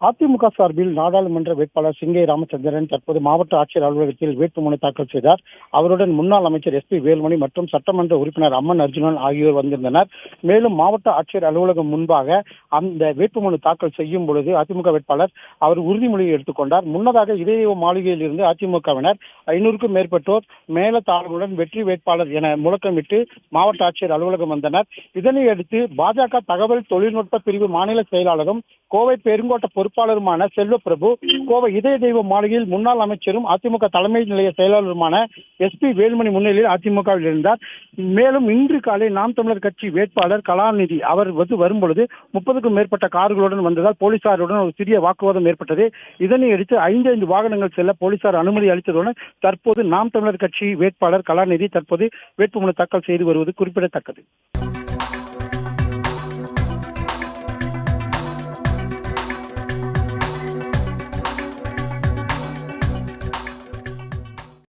அதிமுக சார்பில் நாடாளுமன்ற வேட்பாளர் சிங்கை ராமச்சந்திரன் தற்போது மாவட்ட ஆட்சியர் அலுவலகத்தில் வேட்புமனு தாக்கல் செய்தார். அவருடன் முன்னாள் அமைச்சர் SP வேலுமணி மற்றும் சட்டமன்ற உறுப்பினர் அம்மன் அர்ஜுனன் ஆகியோர் வந்திருந்தனர். மேலும் மாவட்ட ஆட்சியர் அலுவலகம் முன்பாக அந்த வேட்புமனு தாக்கல் செய்யும் பொழுது அதிமுக வேட்பாளர் அவர் உறுதிமொழியை எடுத்துக்கொண்டார். முன்னதாக இதய மாளிகையில் இருந்து அதிமுகவினர் 500க்கும் மேற்பட்டோர் மேலதாளங்களுடன் வெற்றி வேட்பாளர் என முழக்கமிட்டு மாவட்ட ஆட்சியர் அலுவலகம் வந்தனர். இதனையடுத்து பாஜக தகவல் தொழில்நுட்ப பிரிவு மாநில செயலாளரும் கோவை பெருங்கோட்ட பொறுப்பாளருமான செல்வப்பிரபு, கோவை இதய தெய்வ மாளிகையில் முன்னாள் அமைச்சரும் அதிமுக தலைமை நிலைய செயலாளருமான SP வேலுமணி முன்னிலையில் அதிமுகவில் இருந்தார். மேலும் இன்று காலை நாம் தமிழர் கட்சி வேட்பாளர் கலாநிதி அவர் வரும்பொழுது 30க்கும் மேற்பட்ட கார்களுடன் வந்ததால் போலீசாருடன் ஒரு சிறிய வாக்குவாதம் ஏற்பட்டது. இதனையடுத்து 5 வாகனங்கள் செல்ல போலீசார் அனுமதி அளித்ததுடன் தற்போது நாம் தமிழர் கட்சி வேட்பாளர் கலாநிதி தற்போது வேட்புமனு தாக்கல் செய்து வருவது குறிப்பிடத்தக்கது.